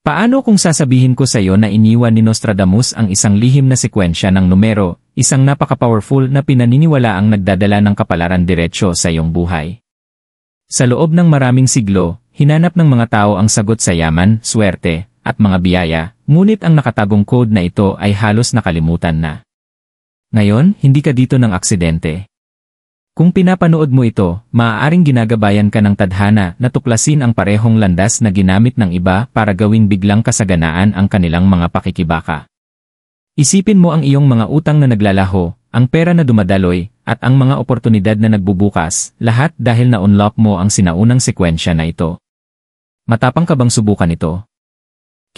Paano kung sasabihin ko sa iyo na iniwan ni Nostradamus ang isang lihim na sekwensya ng numero, isang napaka-powerful na pinaniniwalaang nagdadala ng kapalaran diretsyo sa iyong buhay? Sa loob ng maraming siglo, hinanap ng mga tao ang sagot sa yaman, swerte, at mga biyaya, ngunit ang nakatagong code na ito ay halos nakalimutan na. Ngayon, hindi ka dito ng aksidente. Kung pinapanood mo ito, maaaring ginagabayan ka ng tadhana na tuklasin ang parehong landas na ginamit ng iba para gawing biglang kasaganaan ang kanilang mga pakikibaka. Isipin mo ang iyong mga utang na naglalaho, ang pera na dumadaloy, at ang mga oportunidad na nagbubukas, lahat dahil na-unlock mo ang sinaunang sekwensya na ito. Matapang ka bang subukan ito?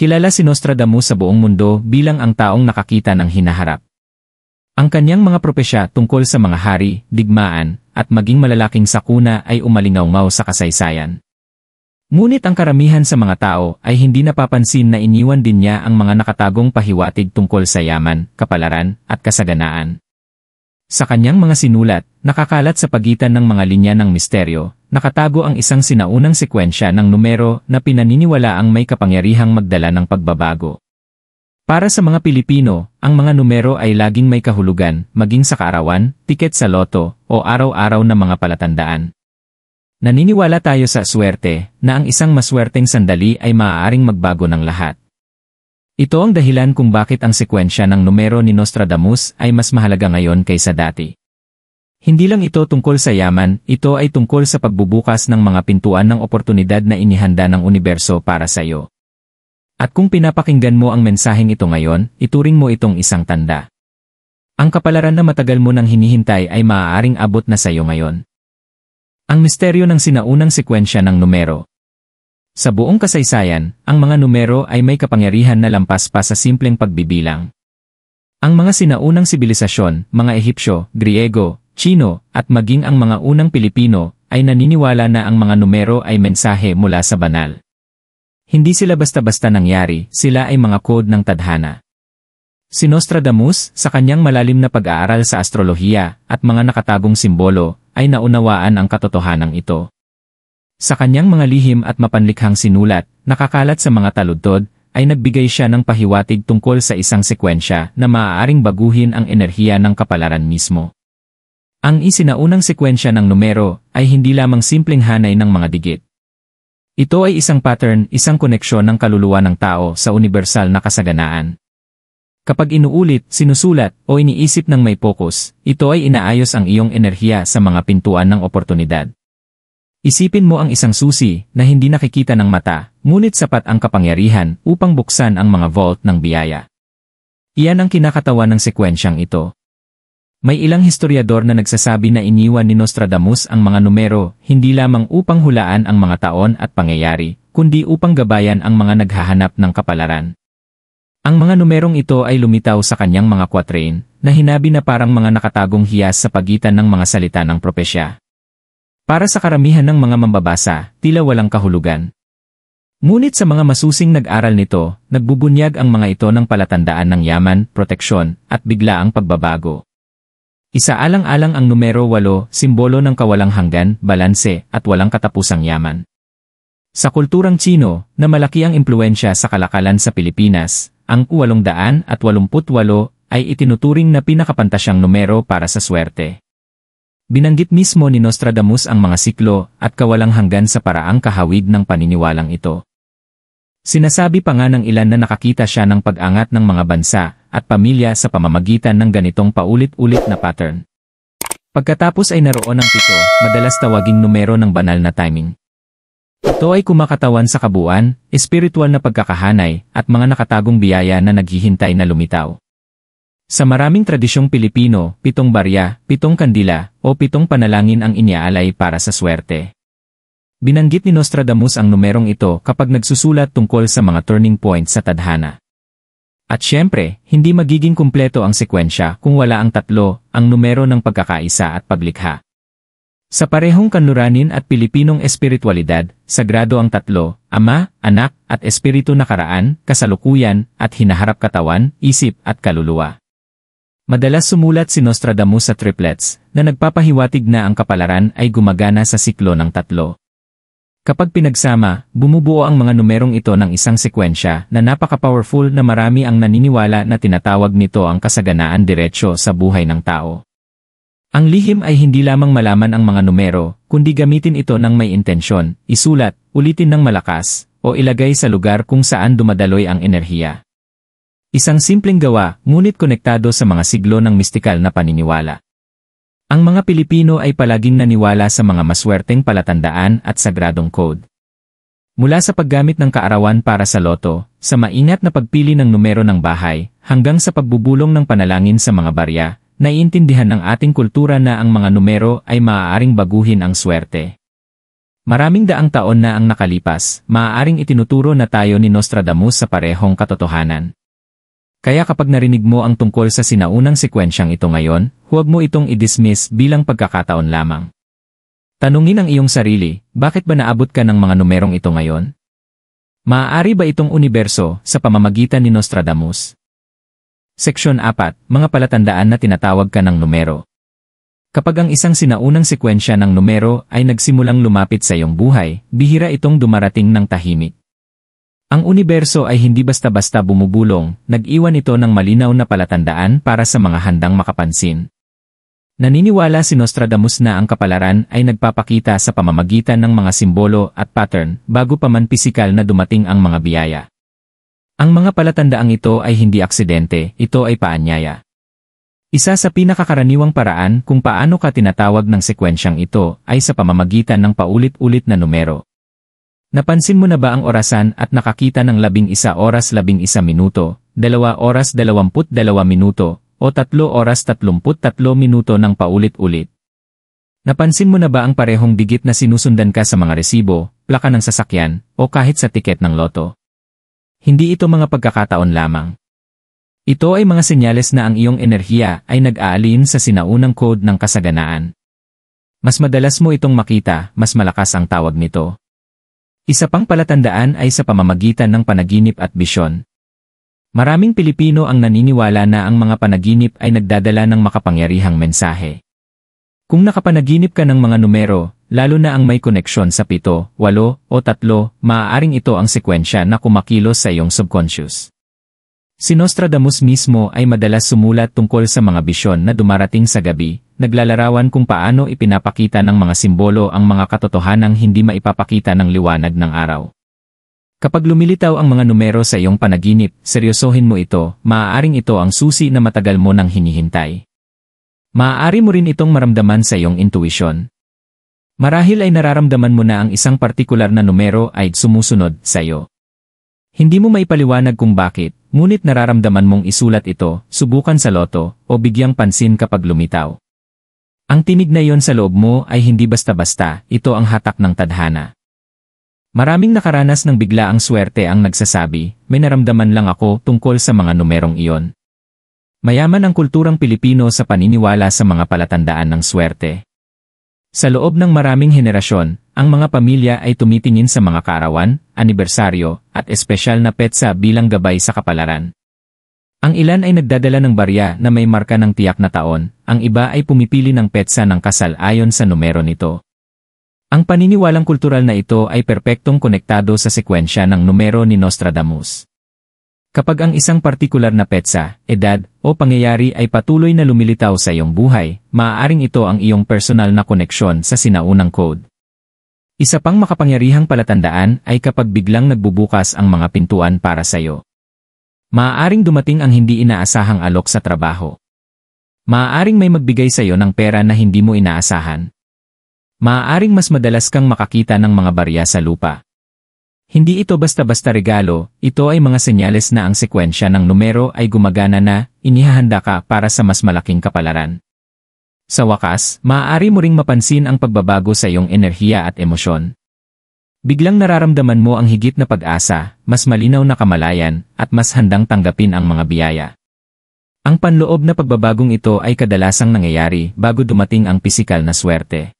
Kilala si Nostradamus sa buong mundo bilang ang taong nakakita ng hinaharap. Ang kanyang mga propesya tungkol sa mga hari, digmaan, at maging malalaking sakuna ay umalingaw-ngaw sa kasaysayan. Ngunit ang karamihan sa mga tao ay hindi napapansin na iniwan din niya ang mga nakatagong pahiwatig tungkol sa yaman, kapalaran, at kasaganaan. Sa kanyang mga sinulat, nakakalat sa pagitan ng mga linya ng misteryo, nakatago ang isang sinaunang sekwensya ng numero na pinaniniwalaang may kapangyarihang magdala ng pagbabago. Para sa mga Pilipino, ang mga numero ay laging may kahulugan, maging sa kaarawan, tiket sa loto, o araw-araw na mga palatandaan. Naniniwala tayo sa swerte, na ang isang maswerteng sandali ay maaaring magbago ng lahat. Ito ang dahilan kung bakit ang sekwensya ng numero ni Nostradamus ay mas mahalaga ngayon kaysa dati. Hindi lang ito tungkol sa yaman, ito ay tungkol sa pagbubukas ng mga pintuan ng oportunidad na inihanda ng universo para sa iyo. At kung pinapakinggan mo ang mensaheng ito ngayon, ituring mo itong isang tanda. Ang kapalaran na matagal mo nang hinihintay ay maaaring abot na sa iyo ngayon. Ang misteryo ng sinaunang sekwensya ng numero. Sa buong kasaysayan, ang mga numero ay may kapangyarihan na lampas pa sa simpleng pagbibilang. Ang mga sinaunang sibilisasyon, mga Ehipsyo, Griego, Chino, at maging ang mga unang Pilipino, ay naniniwala na ang mga numero ay mensahe mula sa banal. Hindi sila basta-basta nangyari, sila ay mga code ng tadhana. Si Nostradamus, sa kanyang malalim na pag-aaral sa astrolohiya at mga nakatagong simbolo, ay naunawaan ang katotohanan ito. Sa kanyang mga lihim at mapanlikhang sinulat, nakakalat sa mga taludtod, ay nagbigay siya ng pahiwatig tungkol sa isang sekwensya na maaaring baguhin ang enerhiya ng kapalaran mismo. Ang isinaunang sekwensya ng numero ay hindi lamang simpleng hanay ng mga digit. Ito ay isang pattern, isang koneksyon ng kaluluwa ng tao sa universal na kasaganaan. Kapag inuulit, sinusulat, o iniisip ng may focus, ito ay inaayos ang iyong enerhiya sa mga pintuan ng oportunidad. Isipin mo ang isang susi na hindi nakikita ng mata, ngunit sapat ang kapangyarihan upang buksan ang mga vault ng biyaya. Iyan ang kinakatawan ng sekwensyang ito. May ilang historiador na nagsasabi na iniwan ni Nostradamus ang mga numero hindi lamang upang hulaan ang mga taon at pangyayari, kundi upang gabayan ang mga naghahanap ng kapalaran. Ang mga numerong ito ay lumitaw sa kanyang mga quatrain, na hinabi na parang mga nakatagong hiyas sa pagitan ng mga salita ng propesya. Para sa karamihan ng mga mambabasa, tila walang kahulugan. Ngunit sa mga masusing nag-aral nito, nagbubunyag ang mga ito ng palatandaan ng yaman, proteksyon, at biglaang pagbabago. Isaalang-alang ang numero 8, simbolo ng kawalang hanggan, balanse, at walang katapusang yaman. Sa kulturang Chino, na malaki ang impluensya sa kalakalan sa Pilipinas, ang 888 ay itinuturing na pinakapantasyang numero para sa swerte. Binanggit mismo ni Nostradamus ang mga siklo at kawalang hanggan sa paraang kahawig ng paniniwalang ito. Sinasabi pa nga ng ilan na nakakita siya ng pag-angat ng mga bansa at pamilya sa pamamagitan ng ganitong paulit-ulit na pattern. Pagkatapos ay naroon ang 7, madalas tawaging numero ng banal na timing. Ito ay kumakatawan sa kabuuan, espiritual na pagkakahanay, at mga nakatagong biyaya na naghihintay na lumitaw. Sa maraming tradisyong Pilipino, 7 barya, 7 kandila, o 7 panalangin ang iniaalay para sa swerte. Binanggit ni Nostradamus ang numerong ito kapag nagsusulat tungkol sa mga turning point sa tadhana. At syempre, hindi magiging kumpleto ang sekwensya kung wala ang 3, ang numero ng pagkakaisa at paglikha. Sa parehong kanluranin at Pilipinong espiritualidad, sagrado ang 3, Ama, Anak, at Espiritu nakaraan, kasalukuyan, at hinaharap katawan, isip, at kaluluwa. Madalas sumulat si Nostradamus sa triplets, na nagpapahiwatig na ang kapalaran ay gumagana sa siklo ng 3. Kapag pinagsama, bumubuo ang mga numerong ito ng isang sekwensya na napaka-powerful na marami ang naniniwala na tinatawag nito ang kasaganaan diretsyo sa buhay ng tao. Ang lihim ay hindi lamang malaman ang mga numero, kundi gamitin ito ng may intensyon, isulat, ulitin ng malakas, o ilagay sa lugar kung saan dumadaloy ang enerhiya. Isang simpleng gawa, ngunit konektado sa mga siglo ng mistikal na paniniwala. Ang mga Pilipino ay palaging naniwala sa mga maswerteng palatandaan at sagradong code. Mula sa paggamit ng kaarawan para sa loto, sa maingat na pagpili ng numero ng bahay, hanggang sa pagbubulong ng panalangin sa mga barya, naiintindihan ng ating kultura na ang mga numero ay maaaring baguhin ang swerte. Maraming daang taon na ang nakalipas, maaaring itinuturo na tayo ni Nostradamus sa parehong katotohanan. Kaya kapag narinig mo ang tungkol sa sinaunang sekwensyang ito ngayon, huwag mo itong i-dismiss bilang pagkakataon lamang. Tanungin ang iyong sarili, bakit ba naabot ka ng mga numerong ito ngayon? Maaari ba itong universo sa pamamagitan ni Nostradamus? Seksyon 4, mga palatandaan na tinatawag ka ng numero. Kapag ang isang sinaunang sekwensya ng numero ay nagsimulang lumapit sa iyong buhay, bihira itong dumarating ng tahimik. Ang universo ay hindi basta-basta bumubulong, nag-iwan ito ng malinaw na palatandaan para sa mga handang makapansin. Naniniwala si Nostradamus na ang kapalaran ay nagpapakita sa pamamagitan ng mga simbolo at pattern bago pa man pisikal na dumating ang mga biyaya. Ang mga palatandaang ito ay hindi aksidente, ito ay paanyaya. Isa sa pinakakaraniwang paraan kung paano ka tinatawag ng sekwensyang ito ay sa pamamagitan ng paulit-ulit na numero. Napansin mo na ba ang orasan at nakakita ng 11 oras 11 minuto, 2 oras 22 minuto, o 3 oras 33 minuto ng paulit-ulit? Napansin mo na ba ang parehong digit na sinusundan ka sa mga resibo, plaka ng sasakyan, o kahit sa tiket ng loto? Hindi ito mga pagkakataon lamang. Ito ay mga senyales na ang iyong enerhiya ay nag-aalin sa sinaunang code ng kasaganaan. Mas madalas mo itong makita, mas malakas ang tawag nito. Isa pang palatandaan ay sa pamamagitan ng panaginip at bisyon. Maraming Pilipino ang naniniwala na ang mga panaginip ay nagdadala ng makapangyarihang mensahe. Kung nakapanaginip ka ng mga numero, lalo na ang may koneksyon sa 7, 8, o 3, maaaring ito ang sekwensya na kumakilos sa iyong subconscious. Si Nostradamus mismo ay madalas sumulat tungkol sa mga bisyon na dumarating sa gabi, naglalarawan kung paano ipinapakita ng mga simbolo ang mga katotohanang hindi maipapakita ng liwanag ng araw. Kapag lumilitaw ang mga numero sa iyong panaginip, seryosohin mo ito, maaaring ito ang susi na matagal mo nang hinihintay. Maaari mo rin itong maramdaman sa iyong intuition. Marahil ay nararamdaman mo na ang isang partikular na numero ay sumusunod sa iyo. Hindi mo maipaliwanag kung bakit, ngunit nararamdaman mong isulat ito, subukan sa loto, o bigyang pansin kapag lumitaw. Ang tinig na iyon sa loob mo ay hindi basta-basta, ito ang hatak ng tadhana. Maraming nakaranas ng bigla ang swerte ang nagsasabi, may naramdaman lang ako tungkol sa mga numerong iyon. Mayaman ang kulturang Pilipino sa paniniwala sa mga palatandaan ng swerte. Sa loob ng maraming henerasyon, ang mga pamilya ay tumitingin sa mga kaarawan, anibersaryo, at espesyal na petsa bilang gabay sa kapalaran. Ang ilan ay nagdadala ng barya na may marka ng tiyak na taon, ang iba ay pumipili ng petsa ng kasal ayon sa numero nito. Ang paniniwalang kultural na ito ay perpektong konektado sa sekwensya ng numero ni Nostradamus. Kapag ang isang partikular na petsa, edad, o pangyayari ay patuloy na lumilitaw sa iyong buhay, maaaring ito ang iyong personal na koneksyon sa sinaunang code. Isa pang makapangyarihang palatandaan ay kapag biglang nagbubukas ang mga pintuan para sa iyo. Maaaring dumating ang hindi inaasahang alok sa trabaho. Maaaring may magbigay sa iyo ng pera na hindi mo inaasahan. Maaaring mas madalas kang makakita ng mga barya sa lupa. Hindi ito basta-basta regalo, ito ay mga senyales na ang sekwensya ng numero ay gumagana na, inihahanda ka para sa mas malaking kapalaran. Sa wakas, maaari mo ring mapansin ang pagbabago sa iyong enerhiya at emosyon. Biglang nararamdaman mo ang higit na pag-asa, mas malinaw na kamalayan, at mas handang tanggapin ang mga biyaya. Ang panloob na pagbabagong ito ay kadalasang nangyayari bago dumating ang pisikal na swerte.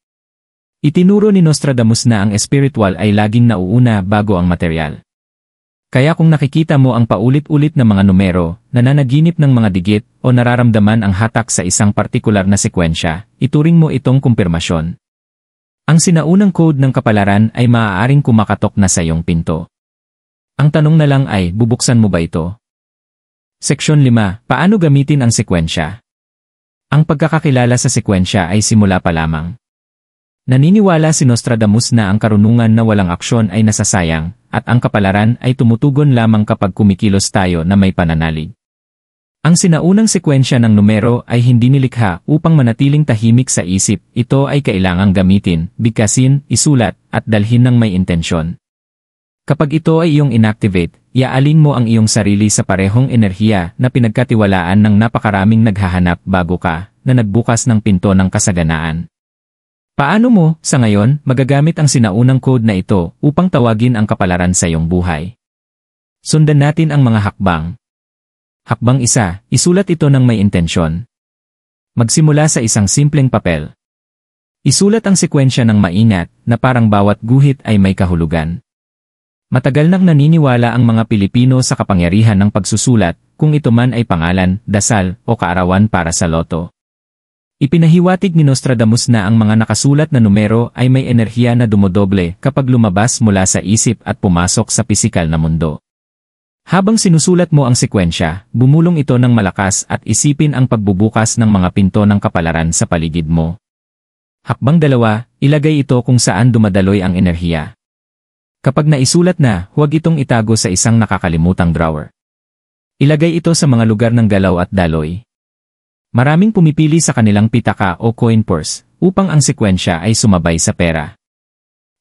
Itinuro ni Nostradamus na ang espiritual ay laging nauuna bago ang material. Kaya kung nakikita mo ang paulit-ulit na mga numero, nananaginip ng mga digit, o nararamdaman ang hatak sa isang partikular na sekwensya, ituring mo itong kumpirmasyon. Ang sinaunang code ng kapalaran ay maaaring kumakatok na sa iyong pinto. Ang tanong na lang ay, bubuksan mo ba ito? Seksyon 5. Paano gamitin ang sekwensya? Ang pagkakakilala sa sekwensya ay simula pa lamang. Naniniwala si Nostradamus na ang karunungan na walang aksyon ay nasasayang, at ang kapalaran ay tumutugon lamang kapag kumikilos tayo na may pananalig. Ang sinaunang sekwensya ng numero ay hindi nilikha upang manatiling tahimik sa isip, ito ay kailangang gamitin, bigkasin, isulat, at dalhin ng may intensyon. Kapag ito ay iyong inactivate, iaalin mo ang iyong sarili sa parehong enerhiya na pinagkatiwalaan ng napakaraming naghahanap bago ka, na nagbukas ng pinto ng kasaganaan. Paano mo, sa ngayon, magagamit ang sinaunang code na ito upang tawagin ang kapalaran sa iyong buhay? Sundan natin ang mga hakbang. Hakbang 1, isulat ito ng may intensyon. Magsimula sa isang simpleng papel. Isulat ang sekwensya ng maingat na parang bawat guhit ay may kahulugan. Matagal nang naniniwala ang mga Pilipino sa kapangyarihan ng pagsusulat, kung ito man ay pangalan, dasal, o kaarawan para sa loto. Ipinahiwatig ni Nostradamus na ang mga nakasulat na numero ay may enerhiya na dumodoble kapag lumabas mula sa isip at pumasok sa pisikal na mundo. Habang sinusulat mo ang sekwensya, bumulong ito ng malakas at isipin ang pagbubukas ng mga pinto ng kapalaran sa paligid mo. Hakbang 2, ilagay ito kung saan dumadaloy ang enerhiya. Kapag naisulat na, huwag itong itago sa isang nakakalimutang drawer. Ilagay ito sa mga lugar ng galaw at daloy. Maraming pumipili sa kanilang pitaka o coin purse upang ang sekwensya ay sumabay sa pera.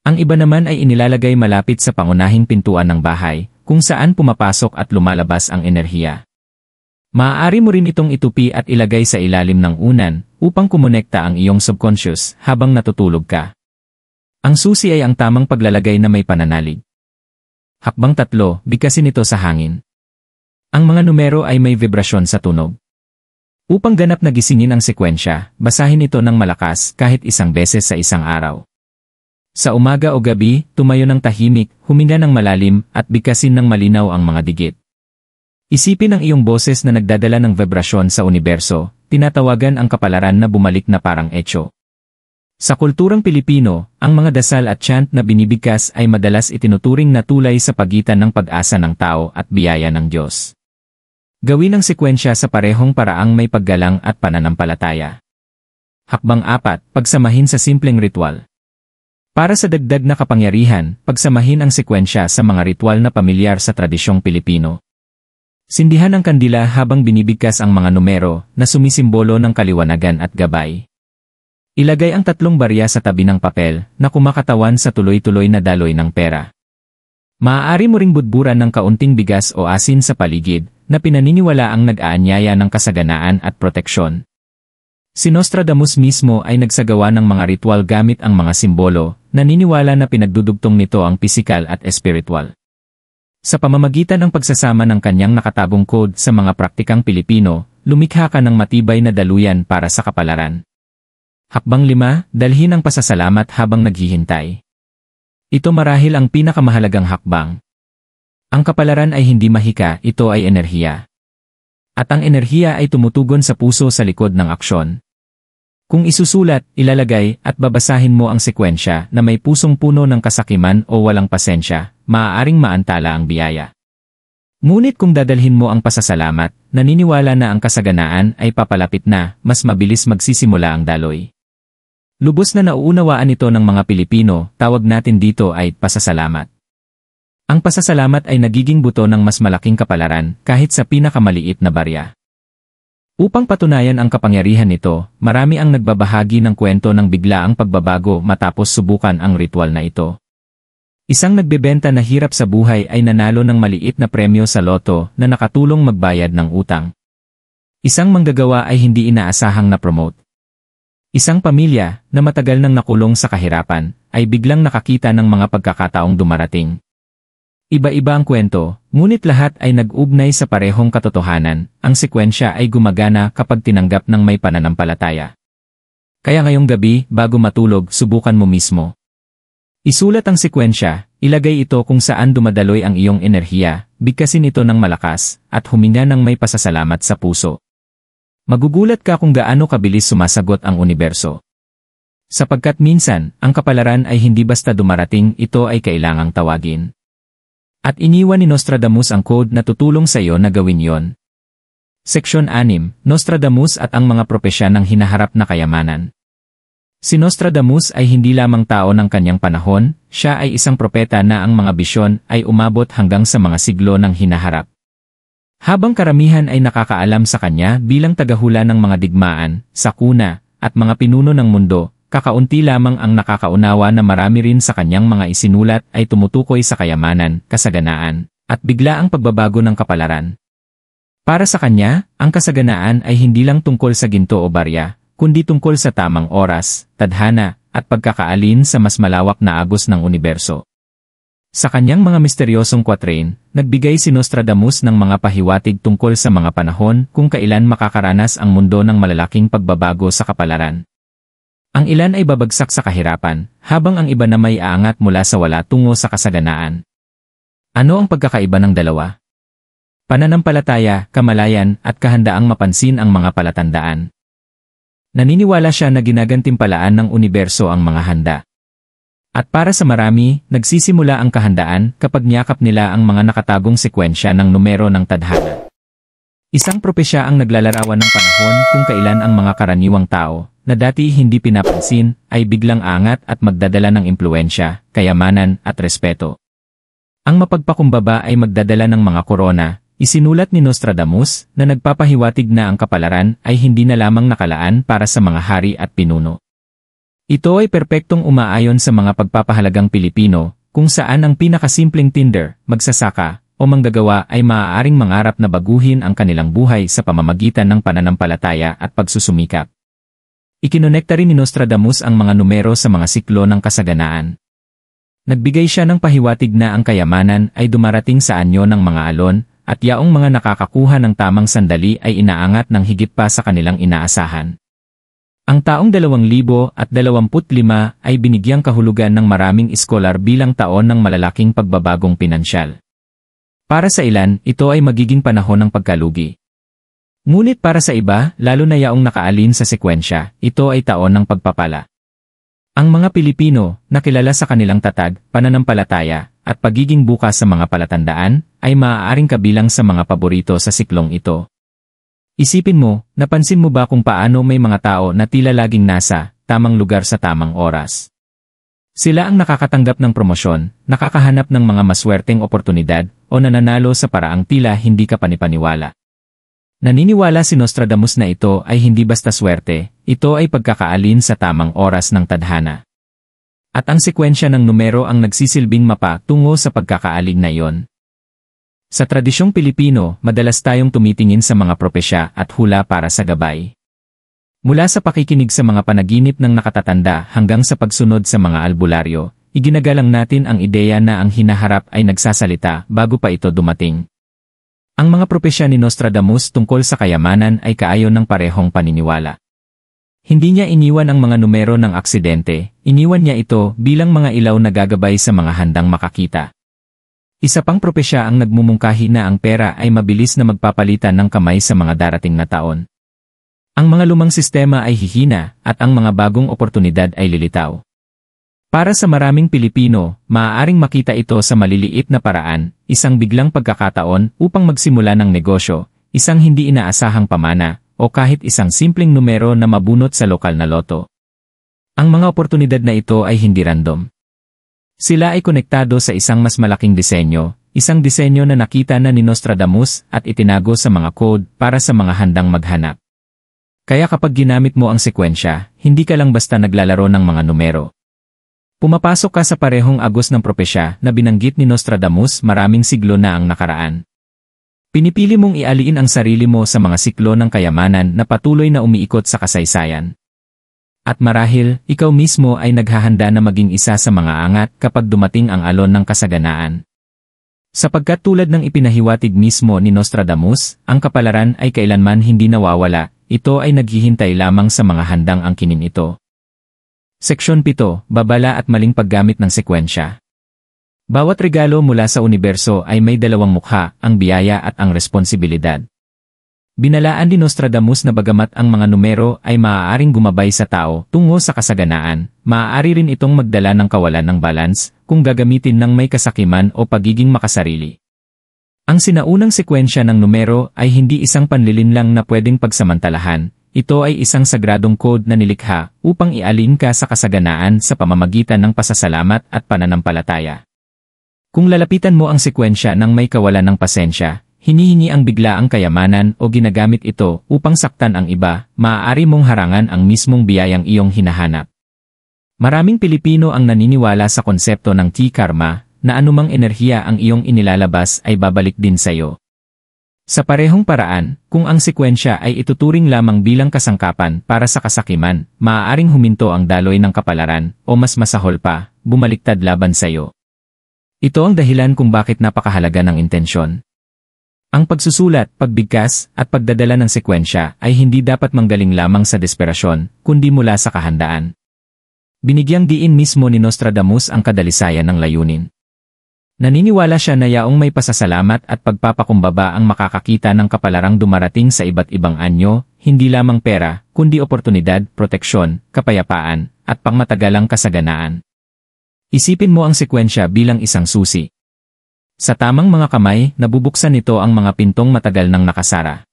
Ang iba naman ay inilalagay malapit sa pangunahing pintuan ng bahay, kung saan pumapasok at lumalabas ang enerhiya. Maaari mo rin itong itupi at ilagay sa ilalim ng unan upang kumonekta ang iyong subconscious habang natutulog ka. Ang susi ay ang tamang paglalagay na may pananalig. Hakbang 3, bigkasin ito sa hangin. Ang mga numero ay may vibrasyon sa tunog. Upang ganap na gisingin ang sekwensya, basahin ito ng malakas kahit isang beses sa isang araw. Sa umaga o gabi, tumayo ng tahimik, huminga ng malalim, at bigkasin ng malinaw ang mga digit. Isipin ang iyong boses na nagdadala ng vibrasyon sa universo, tinatawagan ang kapalaran na bumalik na parang etyo. Sa kulturang Pilipino, ang mga dasal at chant na binibigkas ay madalas itinuturing na tulay sa pagitan ng pag-asa ng tao at biyaya ng Diyos. Gawin ang sekwensya sa parehong paraang may paggalang at pananampalataya. Hakbang 4, pagsamahin sa simpleng ritual. Para sa dagdag na kapangyarihan, pagsamahin ang sekwensya sa mga ritual na pamilyar sa tradisyong Pilipino. Sindihan ang kandila habang binibigkas ang mga numero na sumisimbolo ng kaliwanagan at gabay. Ilagay ang 3 barya sa tabi ng papel na kumakatawan sa tuloy-tuloy na daloy ng pera. Maaari mo ring budburan ng kaunting bigas o asin sa paligid na pinaniniwala ang nag-aanyaya ng kasaganaan at proteksyon. Si Nostradamus mismo ay nagsagawa ng mga ritual gamit ang mga simbolo, naniniwala na pinagdudugtong nito ang pisikal at espiritual. Sa pamamagitan ng pagsasama ng kanyang nakatabong code sa mga praktikang Pilipino, lumikha ka ng matibay na daluyan para sa kapalaran. Hakbang 5, dalhin ang pasasalamat habang naghihintay. Ito marahil ang pinakamahalagang hakbang. Ang kapalaran ay hindi mahika, ito ay enerhiya. At ang enerhiya ay tumutugon sa puso sa likod ng aksyon. Kung isusulat, ilalagay, at babasahin mo ang sekwensya na may pusong puno ng kasakiman o walang pasensya, maaaring maantala ang biyaya. Ngunit kung dadalhin mo ang pasasalamat, naniniwala na ang kasaganaan ay papalapit na, mas mabilis magsisimula ang daloy. Lubos na nauunawaan ito ng mga Pilipino, tawag natin dito ay pasasalamat. Ang pasasalamat ay nagiging buto ng mas malaking kapalaran kahit sa pinakamaliit na barya. Upang patunayan ang kapangyarihan nito, marami ang nagbabahagi ng kwento ng biglaang pagbabago matapos subukan ang ritual na ito. Isang nagbebenta na hirap sa buhay ay nanalo ng maliit na premyo sa loto na nakatulong magbayad ng utang. Isang manggagawa ay hindi inaasahang na-promote. Isang pamilya na matagal nang nakulong sa kahirapan ay biglang nakakita ng mga pagkakataong dumarating. Iba-iba ang kwento, ngunit lahat ay nag-ugnay sa parehong katotohanan, ang sekwensya ay gumagana kapag tinanggap ng may pananampalataya. Kaya ngayong gabi, bago matulog, subukan mo mismo. Isulat ang sekwensya, ilagay ito kung saan dumadaloy ang iyong enerhiya, bigkasin ito ng malakas, at huminga ng may pasasalamat sa puso. Magugulat ka kung gaano kabilis sumasagot ang universo. Sapagkat minsan, ang kapalaran ay hindi basta dumarating, ito ay kailangang tawagin. At iniwan ni Nostradamus ang code na tutulong sa iyo na gawin yon. Seksyon 6, Nostradamus at ang mga propesya ng hinaharap na kayamanan. Si Nostradamus ay hindi lamang tao ng kanyang panahon, siya ay isang propeta na ang mga bisyon ay umabot hanggang sa mga siglo ng hinaharap. Habang karamihan ay nakakaalam sa kanya bilang tagahula ng mga digmaan, sakuna, at mga pinuno ng mundo, kakaunti lamang ang nakakaunawa na marami rin sa kanyang mga isinulat ay tumutukoy sa kayamanan, kasaganaan, at biglaang pagbabago ng kapalaran. Para sa kanya, ang kasaganaan ay hindi lang tungkol sa ginto o barya, kundi tungkol sa tamang oras, tadhana, at pagkakaalin sa mas malawak na agos ng universo. Sa kanyang mga misteryosong quatrain, nagbigay si Nostradamus ng mga pahiwatig tungkol sa mga panahon kung kailan makakaranas ang mundo ng malalaking pagbabago sa kapalaran. Ang ilan ay babagsak sa kahirapan, habang ang iba na may aangat mula sa wala tungo sa kasaganaan. Ano ang pagkakaiba ng dalawa? Pananampalataya, kamalayan, at kahandaang mapansin ang mga palatandaan. Naniniwala siya na ginagantimpalaan ng universo ang mga handa. At para sa marami, nagsisimula ang kahandaan kapag niyakap nila ang mga nakatagong sekwensya ng numero ng tadhana. Isang propesya ang naglalarawan ng panahon kung kailan ang mga karaniwang tao, na dati hindi pinapansin, ay biglang angat at magdadala ng impluensya, kayamanan, at respeto. Ang mapagpakumbaba ay magdadala ng mga korona. Isinulat ni Nostradamus na nagpapahiwatig na ang kapalaran ay hindi na lamang nakalaan para sa mga hari at pinuno. Ito ay perpektong umaayon sa mga pagpapahalagang Pilipino, kung saan ang pinakasimpleng tinder, magsasaka, o manggagawa ay maaaring mangarap na baguhin ang kanilang buhay sa pamamagitan ng pananampalataya at pagsusumikap. Ikinonekta rin ni Nostradamus ang mga numero sa mga siklo ng kasaganaan. Nagbigay siya ng pahiwatig na ang kayamanan ay dumarating sa anyo ng mga alon, at yaong mga nakakakuha ng tamang sandali ay inaangat ng higit pa sa kanilang inaasahan. Ang taong 2025 ay binigyang kahulugan ng maraming iskolar bilang taon ng malalaking pagbabagong pinansyal. Para sa ilan, ito ay magiging panahon ng pagkalugi. Ngunit para sa iba, lalo na yaong nakaalin sa sekwensya, ito ay taon ng pagpapala. Ang mga Pilipino, na kilala sa kanilang tatag, pananampalataya, at pagiging bukas sa mga palatandaan, ay maaaring kabilang sa mga paborito sa siklong ito. Isipin mo, napansin mo ba kung paano may mga tao na tila laging nasa tamang lugar sa tamang oras? Sila ang nakakatanggap ng promosyon, nakakahanap ng mga maswerteng oportunidad, o nananalo sa paraang tila hindi ka panipaniwala. Naniniwala si Nostradamus na ito ay hindi basta swerte, ito ay pagkakaalin sa tamang oras ng tadhana. At ang sekwensya ng numero ang nagsisilbing mapa tungo sa pagkakaalig na iyon. Sa tradisyong Pilipino, madalas tayong tumitingin sa mga propesya at hula para sa gabay. Mula sa pakikinig sa mga panaginip ng nakatatanda hanggang sa pagsunod sa mga albularyo, iginagalang natin ang ideya na ang hinaharap ay nagsasalita bago pa ito dumating. Ang mga propesya ni Nostradamus tungkol sa kayamanan ay kaayon ng parehong paniniwala. Hindi niya iniwan ang mga numero ng aksidente, iniwan niya ito bilang mga ilaw na gagabay sa mga handang makakita. Isa pang propesya ang nagmumungkahi na ang pera ay mabilis na magpapalitan ng kamay sa mga darating na taon. Ang mga lumang sistema ay hihina at ang mga bagong oportunidad ay lilitaw. Para sa maraming Pilipino, maaaring makita ito sa maliliit na paraan, isang biglang pagkakataon upang magsimula ng negosyo, isang hindi inaasahang pamana, o kahit isang simpleng numero na mabunot sa lokal na loto. Ang mga oportunidad na ito ay hindi random. Sila ay konektado sa isang mas malaking disenyo, isang disenyo na nakita na ni Nostradamus at itinago sa mga code para sa mga handang maghanap. Kaya kapag ginamit mo ang sekwensya, hindi ka lang basta naglalaro ng mga numero. Pumapasok ka sa parehong agos ng propesya na binanggit ni Nostradamus maraming siglo na ang nakaraan. Pinipili mong ialiin ang sarili mo sa mga siklo ng kayamanan na patuloy na umiikot sa kasaysayan. At marahil, ikaw mismo ay naghahanda na maging isa sa mga angat kapag dumating ang alon ng kasaganaan. Sapagkat tulad ng ipinahiwatig mismo ni Nostradamus, ang kapalaran ay kailanman hindi nawawala, ito ay naghihintay lamang sa mga handang angkinin ito. Seksyon 7, Babala at maling paggamit ng sekwensya. Bawat regalo mula sa universo ay may dalawang mukha, ang biyaya at ang responsibilidad. Binalaan ni Nostradamus na bagamat ang mga numero ay maaaring gumabay sa tao tungo sa kasaganaan, maaari rin itong magdala ng kawalan ng balance kung gagamitin ng may kasakiman o pagiging makasarili. Ang sinaunang sekwensya ng numero ay hindi isang panlilinlang na pwedeng pagsamantalahan. Ito ay isang sagradong code na nilikha upang ialin ka sa kasaganaan sa pamamagitan ng pasasalamat at pananampalataya. Kung lalapitan mo ang sekwensya ng may kawalan ng pasensya, hinihingi ang biglaang kayamanan o ginagamit ito upang saktan ang iba, maaari mong harangan ang mismong biyayang iyong hinahanap. Maraming Pilipino ang naniniwala sa konsepto ng T-karma, na anumang enerhiya ang iyong inilalabas ay babalik din sa iyo. Sa parehong paraan, kung ang sekwensya ay ituturing lamang bilang kasangkapan para sa kasakiman, maaaring huminto ang daloy ng kapalaran o mas masahol pa, bumaliktad laban sa iyo. Ito ang dahilan kung bakit napakahalaga ng intensyon. Ang pagsusulat, pagbigkas, at pagdadala ng sekwensya ay hindi dapat manggaling lamang sa desperasyon, kundi mula sa kahandaan. Binigyang diin mismo ni Nostradamus ang kadalisayan ng layunin. Naniniwala siya na yaong may pasasalamat at pagpapakumbaba ang makakakita ng kapalarang dumarating sa iba't ibang anyo, hindi lamang pera, kundi oportunidad, proteksyon, kapayapaan, at pangmatagalang kasaganaan. Isipin mo ang sekwensya bilang isang susi. Sa tamang mga kamay, nabubuksan nito ang mga pintong matagal nang nakasara.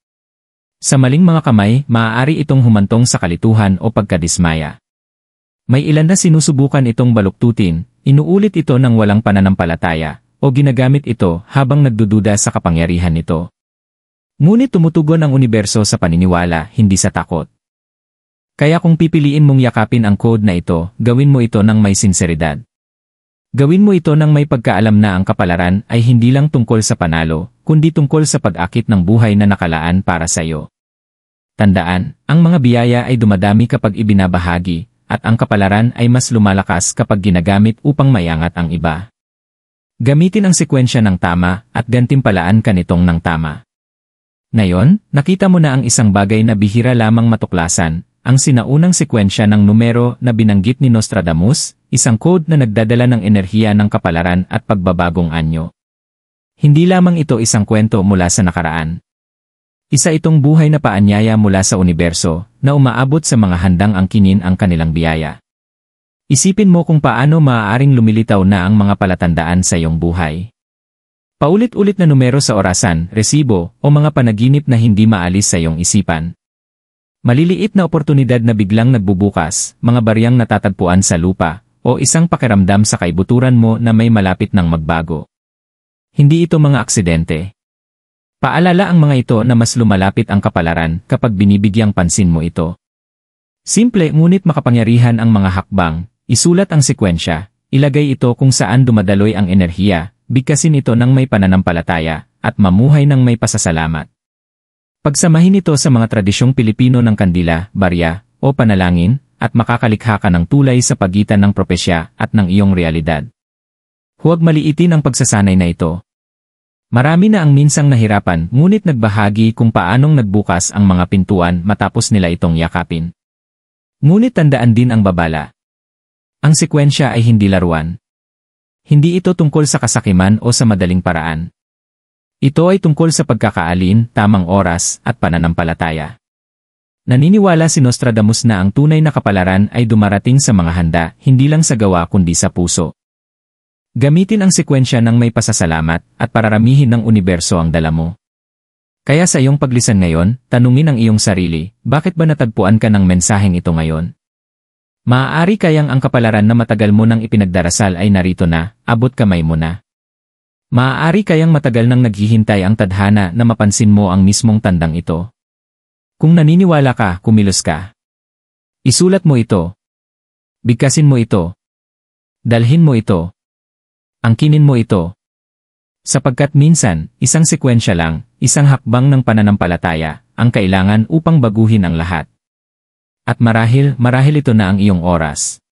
Sa maling mga kamay, maaari itong humantong sa kalituhan o pagkadismaya. May ilan na sinusubukan itong baluktutin, inuulit ito ng walang pananampalataya, o ginagamit ito habang nagdududa sa kapangyarihan nito. Ngunit tumutugon ang universo sa paniniwala, hindi sa takot. Kaya kung pipiliin mong yakapin ang code na ito, gawin mo ito ng may sinseridad. Gawin mo ito ng may pagkaalam na ang kapalaran ay hindi lang tungkol sa panalo, kundi tungkol sa pag-akit ng buhay na nakalaan para sa iyo. Tandaan, ang mga biyaya ay dumadami kapag ibinabahagi, at ang kapalaran ay mas lumalakas kapag ginagamit upang mayangat ang iba. Gamitin ang sekwensya ng tama at gantimpalaan ka nitong ng tama. Ngayon, nakita mo na ang isang bagay na bihira lamang matuklasan, ang sinaunang sekwensya ng numero na binanggit ni Nostradamus, isang code na nagdadala ng enerhiya ng kapalaran at pagbabagong anyo. Hindi lamang ito isang kwento mula sa nakaraan. Isa itong buhay na paanyaya mula sa universo na umaabot sa mga handang angkinin ang kanilang biyaya. Isipin mo kung paano maaaring lumilitaw na ang mga palatandaan sa iyong buhay. Paulit-ulit na numero sa orasan, resibo, o mga panaginip na hindi maalis sa iyong isipan. Maliliit na oportunidad na biglang nagbubukas, mga baryang natatagpuan sa lupa, o isang pakiramdam sa kaibuturan mo na may malapit ng magbago. Hindi ito mga aksidente. Paalala ang mga ito na mas lumalapit ang kapalaran kapag binibigyang pansin mo ito. Simple ngunit makapangyarihan ang mga hakbang, isulat ang sekwensya, ilagay ito kung saan dumadaloy ang enerhiya, bigkasin ito ng may pananampalataya, at mamuhay ng may pasasalamat. Pagsamahin ito sa mga tradisyong Pilipino ng kandila, barya, o panalangin, at makakalikha ka ng tulay sa pagitan ng propesya at ng iyong realidad. Huwag maliitin ang pagsasanay na ito. Marami na ang minsang nahirapan ngunit nagbahagi kung paanong nagbukas ang mga pintuan matapos nila itong yakapin. Ngunit tandaan din ang babala. Ang sekwensya ay hindi laruan. Hindi ito tungkol sa kasakiman o sa madaling paraan. Ito ay tungkol sa pagkakaalin, tamang oras, at pananampalataya. Naniniwala si Nostradamus na ang tunay na kapalaran ay dumarating sa mga handa, hindi lang sa gawa kundi sa puso. Gamitin ang sekwensya ng may pasasalamat at pararamihin ng universo ang dala mo. Kaya sa iyong paglisan ngayon, tanungin ang iyong sarili, bakit ba natagpuan ka ng mensaheng ito ngayon? Maaari kayang ang kapalaran na matagal mo nang ipinagdarasal ay narito na, abot kamay mo na. Maaari kayang matagal nang naghihintay ang tadhana na mapansin mo ang mismong tandang ito. Kung naniniwala ka, kumilos ka. Isulat mo ito. Bigkasin mo ito. Dalhin mo ito. Angkinin mo ito. Sapagkat minsan, isang sekwensya lang, isang hakbang ng pananampalataya, ang kailangan upang baguhin ang lahat. At marahil ito na ang iyong oras.